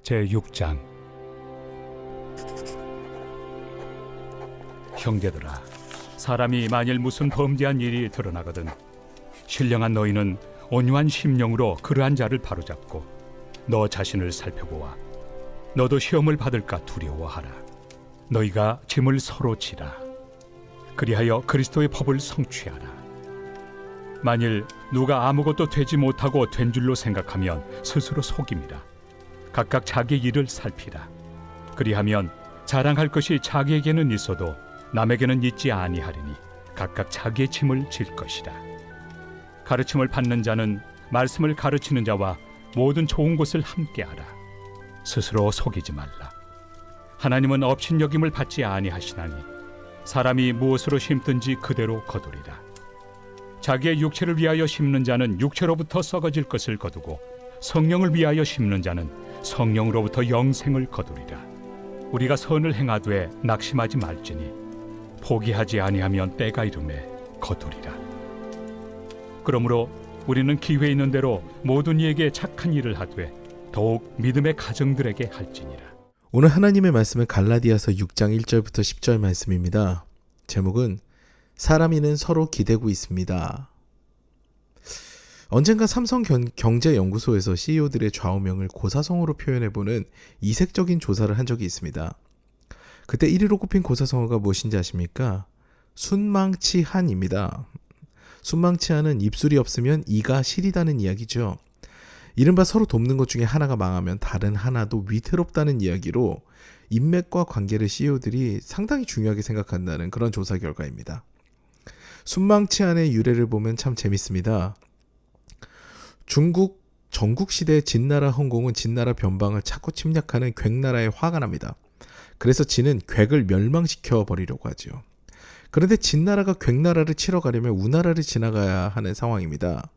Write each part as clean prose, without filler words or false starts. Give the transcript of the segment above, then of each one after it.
제6장. 형제들아, 사람이 만일 무슨 범죄한 일이 드러나거든 신령한 너희는 온유한 심령으로 그러한 자를 바로잡고 너 자신을 살펴보아 너도 시험을 받을까 두려워하라. 너희가 짐을 서로 지라. 그리하여 그리스도의 법을 성취하라. 만일 누가 아무것도 되지 못하고 된 줄로 생각하면 스스로 속임이라. 각각 자기 일을 살피라. 그리하면 자랑할 것이 자기에게는 있어도 남에게는 있지 아니하리니 각각 자기의 짐을 질 것이라. 가르침을 받는 자는 말씀을 가르치는 자와 모든 좋은 것을 함께하라. 스스로 속이지 말라. 하나님은 업신여김을 받지 아니하시나니 사람이 무엇으로 심든지 그대로 거두리라. 자기의 육체를 위하여 심는 자는 육체로부터 썩어질 것을 거두고 성령을 위하여 심는 자는 성령으로부터 영생을 거두리라. 우리가 선을 행하되 낙심하지 말지니 포기하지 아니하면 때가 이르매 거두리라. 그러므로 우리는 기회 있는 대로 모든 이에게 착한 일을 하되 더욱 믿음의 가정들에게 할지니라. 오늘 하나님의 말씀은 갈라디아서 6장 1절부터 10절 말씀입니다. 제목은 사람이는 서로 기대고 있습니다. 언젠가 삼성경제연구소에서 CEO들의 좌우명을 고사성어로 표현해보는 이색적인 조사를 한 적이 있습니다. 그때 1위로 꼽힌 고사성어가 무엇인지 아십니까? 순망치한입니다. 순망치한은 입술이 없으면 이가 시리다는 이야기죠. 이른바 서로 돕는 것 중에 하나가 망하면 다른 하나도 위태롭다는 이야기로 인맥과 관계를 CEO들이 상당히 중요하게 생각한다는 그런 조사 결과입니다. 순망치한의 유래를 보면 참 재밌습니다. 중국 전국시대 진나라 헌공은 진나라 변방을 자꾸 침략하는 괭나라에 화가 납니다. 그래서 진은 괵을 멸망시켜 버리려고 하죠. 그런데 진나라가 괵나라를 치러 가려면 우나라를 지나가야 하는 상황입니다.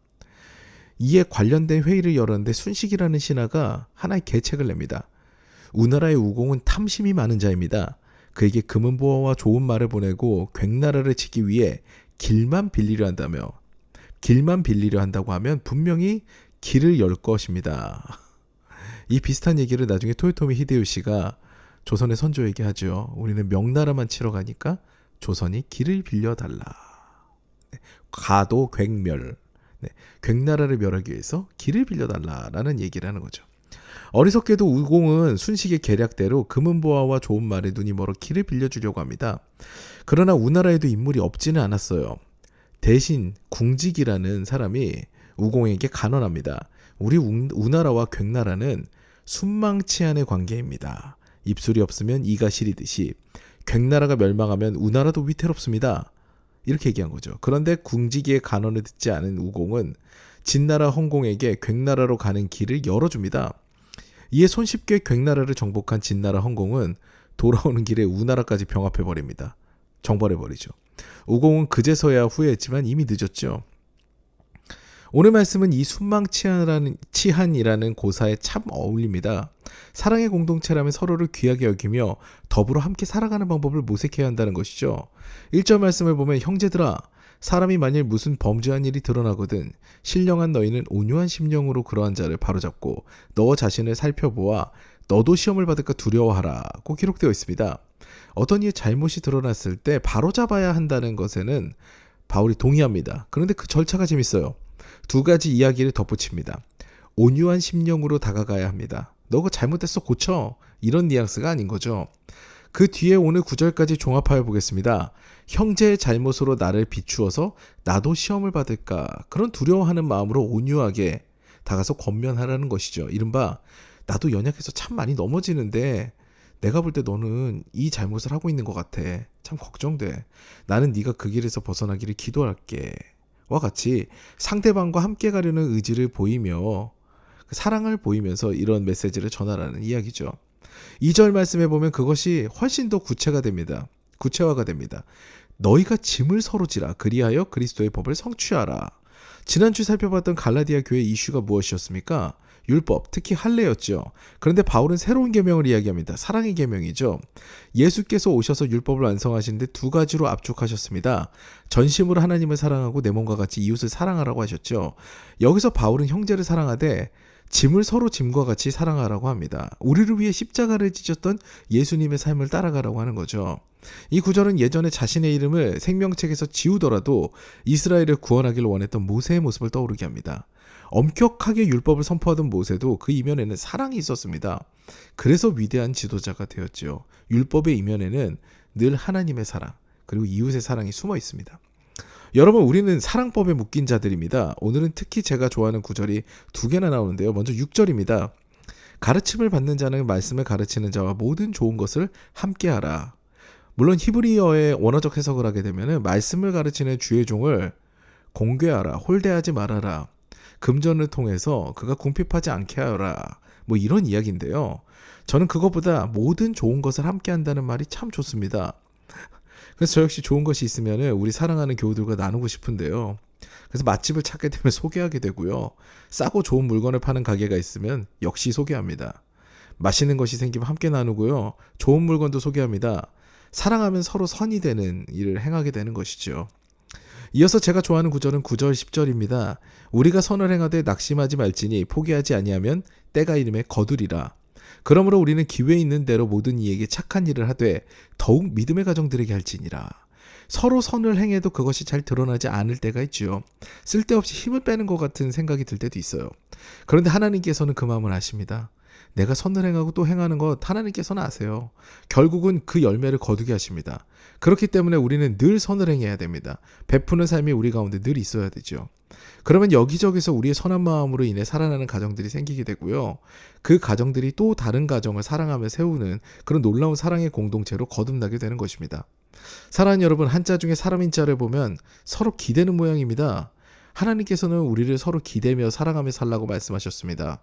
이에 관련된 회의를 열었는데 순식이라는 신하가 하나의 계책을 냅니다. 우나라의 우공은 탐심이 많은 자입니다. 그에게 금은보화와 좋은 말을 보내고 괵나라를 치기 위해 길만 빌리려 한다고 하면 분명히 길을 열 것입니다. 이 비슷한 얘기를 나중에 토요토미 히데요시가 조선의 선조에게 하죠. 우리는 명나라만 치러 가니까 조선이 길을 빌려달라. 가도 괵멸. 괵나라를 멸하기 위해서 길을 빌려달라라는 얘기를 하는 거죠. 어리석게도 우공은 순식의 계략대로 금은보화와 좋은 말에 눈이 멀어 길을 빌려주려고 합니다. 그러나 우나라에도 인물이 없지는 않았어요. 대신 궁직이라는 사람이 우공에게 간언합니다. 우리 우나라와 괵나라는 순망치한의 관계입니다. 입술이 없으면 이가 시리듯이 괵나라가 멸망하면 우나라도 위태롭습니다. 이렇게 얘기한 거죠. 그런데 궁지기의 간언을 듣지 않은 우공은 진나라 헌공에게 괵나라로 가는 길을 열어줍니다. 이에 손쉽게 괵나라를 정복한 진나라 헌공은 돌아오는 길에 우나라까지 병합해버립니다. 정벌해버리죠. 우공은 그제서야 후회했지만 이미 늦었죠. 오늘 말씀은 이 순망치한이라는 고사에 참 어울립니다. 사랑의 공동체라면 서로를 귀하게 여기며 더불어 함께 살아가는 방법을 모색해야 한다는 것이죠. 1절 말씀을 보면 형제들아, 사람이 만일 무슨 범죄한 일이 드러나거든 신령한 너희는 온유한 심령으로 그러한 자를 바로잡고 너 자신을 살펴보아 너도 시험을 받을까 두려워하라고 기록되어 있습니다. 어떤 이의 잘못이 드러났을 때 바로잡아야 한다는 것에는 바울이 동의합니다. 그런데 그 절차가 재밌어요. 두 가지 이야기를 덧붙입니다. 온유한 심령으로 다가가야 합니다. 너가 잘못했어 고쳐. 이런 뉘앙스가 아닌 거죠. 그 뒤에 오늘 9절까지 종합하여 보겠습니다. 형제의 잘못으로 나를 비추어서 나도 시험을 받을까. 그런 두려워하는 마음으로 온유하게 다가서 권면하라는 것이죠. 이른바 나도 연약해서 참 많이 넘어지는데 내가 볼 때 너는 이 잘못을 하고 있는 것 같아. 참 걱정돼. 나는 네가 그 길에서 벗어나기를 기도할게. 와 같이 상대방과 함께 가려는 의지를 보이며 사랑을 보이면서 이런 메시지를 전하라는 이야기죠. 2절 말씀에 보면 그것이 훨씬 더 구체화가 됩니다. 너희가 짐을 서로 지라. 그리하여 그리스도의 법을 성취하라. 지난주 살펴봤던 갈라디아 교회 이슈가 무엇이었습니까? 율법, 특히 할례였죠. 그런데 바울은 새로운 계명을 이야기합니다. 사랑의 계명이죠. 예수께서 오셔서 율법을 완성하시는데 두 가지로 압축하셨습니다. 전심으로 하나님을 사랑하고 내 몸과 같이 이웃을 사랑하라고 하셨죠. 여기서 바울은 형제를 사랑하되 짐을 서로 짐과 같이 사랑하라고 합니다. 우리를 위해 십자가를 지셨던 예수님의 삶을 따라가라고 하는 거죠. 이 구절은 예전에 자신의 이름을 생명책에서 지우더라도 이스라엘을 구원하기를 원했던 모세의 모습을 떠오르게 합니다. 엄격하게 율법을 선포하던 모세도 그 이면에는 사랑이 있었습니다. 그래서 위대한 지도자가 되었죠. 율법의 이면에는 늘 하나님의 사랑, 그리고 이웃의 사랑이 숨어 있습니다. 여러분, 우리는 사랑법에 묶인 자들입니다. 오늘은 특히 제가 좋아하는 구절이 2개나 나오는데요. 먼저 6절입니다. 가르침을 받는 자는 말씀을 가르치는 자와 모든 좋은 것을 함께하라. 물론 히브리어의 원어적 해석을 하게 되면 말씀을 가르치는 주의 종을 공개하라, 홀대하지 말아라, 금전을 통해서 그가 궁핍하지 않게 하여라, 뭐 이런 이야기인데요. 저는 그것보다 모든 좋은 것을 함께한다는 말이 참 좋습니다. 그래서 저 역시 좋은 것이 있으면 우리 사랑하는 교우들과 나누고 싶은데요. 그래서 맛집을 찾게 되면 소개하게 되고요. 싸고 좋은 물건을 파는 가게가 있으면 역시 소개합니다. 맛있는 것이 생기면 함께 나누고요. 좋은 물건도 소개합니다. 사랑하면 서로 선이 되는 일을 행하게 되는 것이죠. 이어서 제가 좋아하는 구절은 9절 10절입니다. 우리가 선을 행하되 낙심하지 말지니 포기하지 아니하면 때가 이름에 거두리라. 그러므로 우리는 기회 있는 대로 모든 이에게 착한 일을 하되 더욱 믿음의 가정들에게 할지니라. 서로 선을 행해도 그것이 잘 드러나지 않을 때가 있지요. 쓸데없이 힘을 빼는 것 같은 생각이 들 때도 있어요. 그런데 하나님께서는 그 마음을 아십니다. 내가 선을 행하고 또 행하는 것 하나님께서는 아세요. 결국은 그 열매를 거두게 하십니다. 그렇기 때문에 우리는 늘 선을 행해야 됩니다. 베푸는 삶이 우리 가운데 늘 있어야 되죠. 그러면 여기저기서 우리의 선한 마음으로 인해 살아나는 가정들이 생기게 되고요. 그 가정들이 또 다른 가정을 사랑하며 세우는 그런 놀라운 사랑의 공동체로 거듭나게 되는 것입니다. 사랑하는 여러분, 한자 중에 사람인 자를 보면 서로 기대는 모양입니다. 하나님께서는 우리를 서로 기대며 사랑하며 살라고 말씀하셨습니다.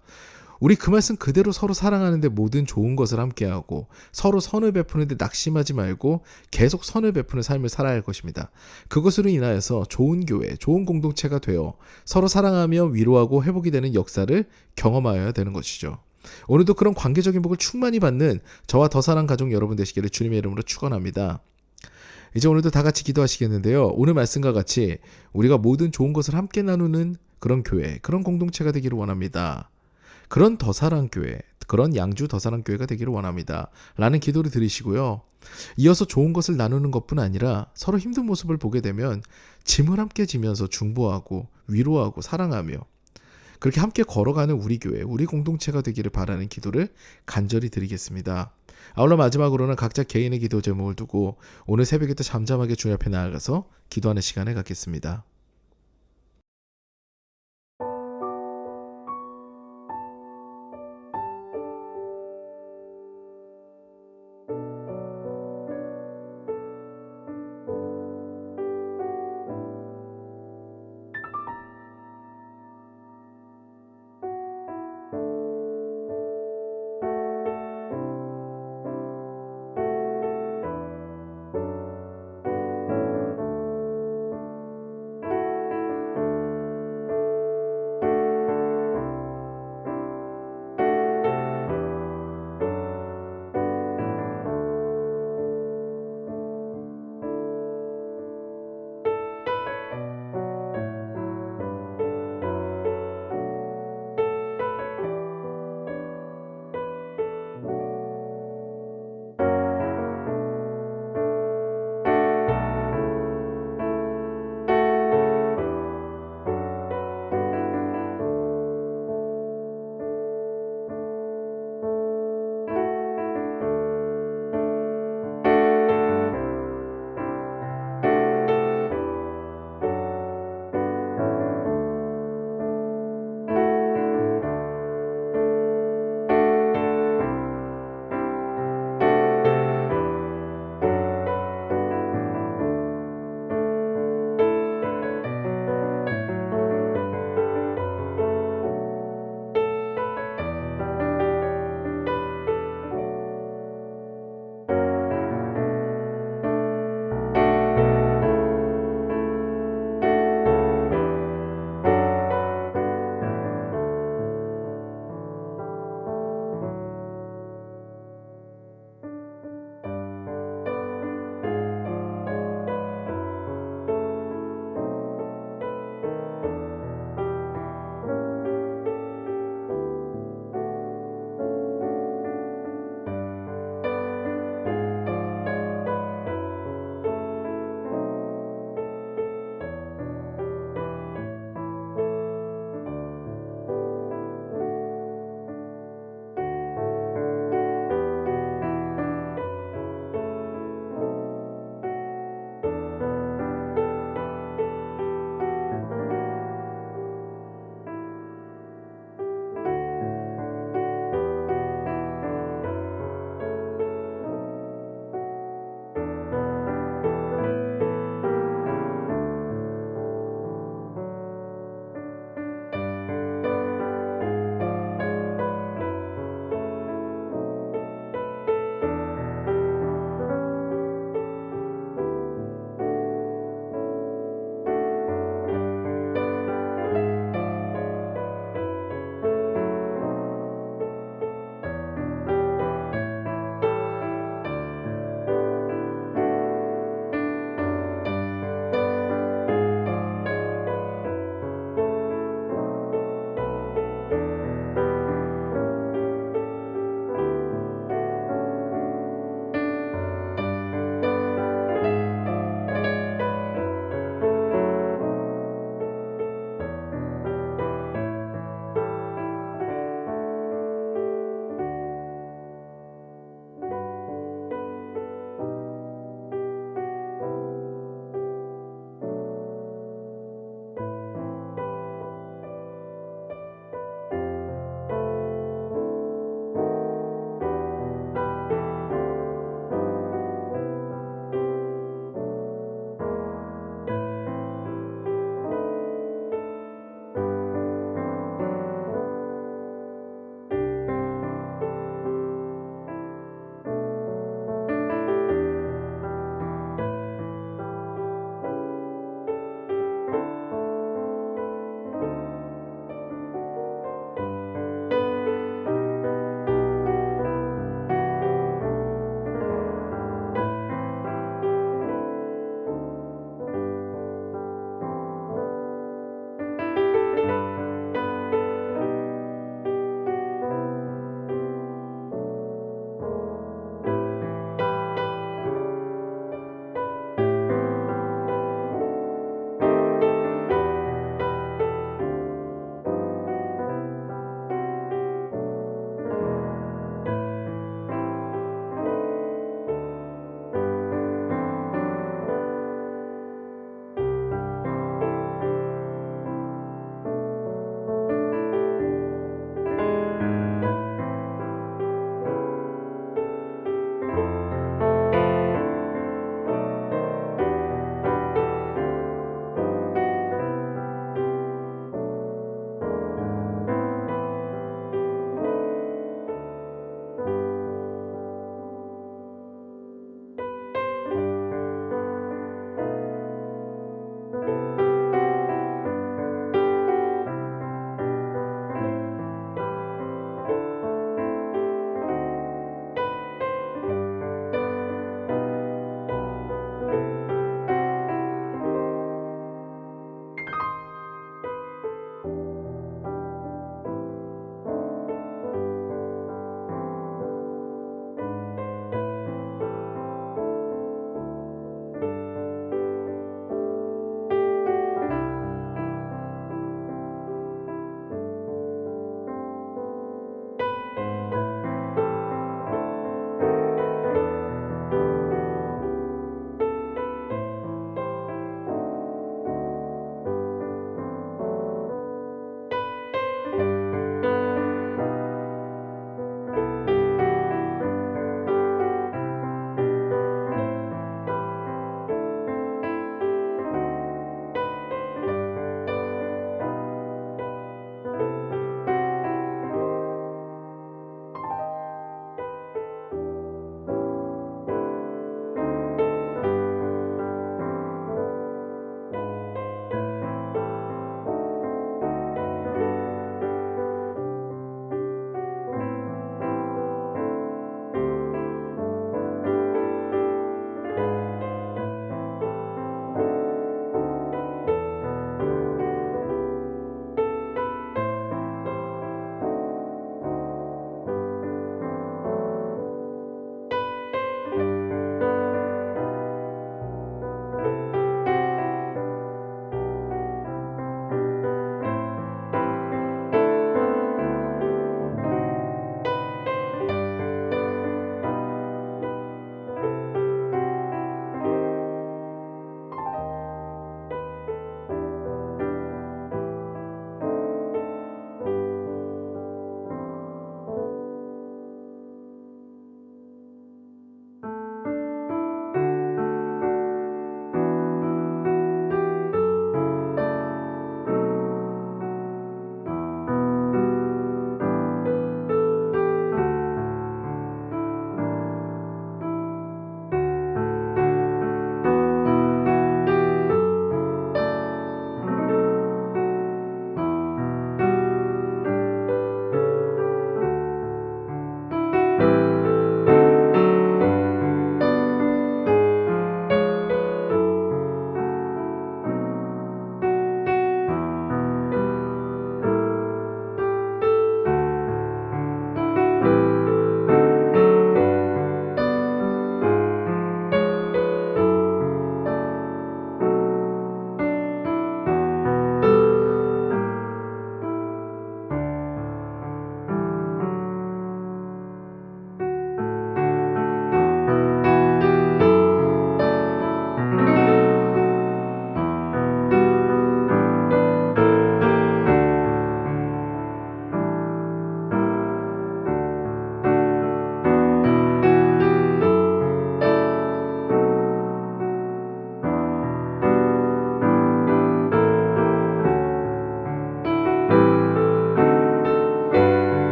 우리 그 말씀 그대로 서로 사랑하는데 모든 좋은 것을 함께하고 서로 선을 베푸는데 낙심하지 말고 계속 선을 베푸는 삶을 살아야 할 것입니다. 그것으로 인하여서 좋은 교회, 좋은 공동체가 되어 서로 사랑하며 위로하고 회복이 되는 역사를 경험하여야 되는 것이죠. 오늘도 그런 관계적인 복을 충만히 받는 저와 더 사랑 가족 여러분 되시기를 주님의 이름으로 축원합니다. 이제 오늘도 다 같이 기도하시겠는데요. 오늘 말씀과 같이 우리가 모든 좋은 것을 함께 나누는 그런 교회, 그런 공동체가 되기를 원합니다. 그런 더사랑교회, 그런 양주 더사랑교회가 되기를 원합니다. 라는 기도를 드리시고요. 이어서 좋은 것을 나누는 것뿐 아니라 서로 힘든 모습을 보게 되면 짐을 함께 지면서 중보하고 위로하고 사랑하며 그렇게 함께 걸어가는 우리 교회, 우리 공동체가 되기를 바라는 기도를 간절히 드리겠습니다. 아울러 마지막으로는 각자 개인의 기도 제목을 두고 오늘 새벽에 또 잠잠하게 주님 앞에 나아가서 기도하는 시간을 갖겠습니다.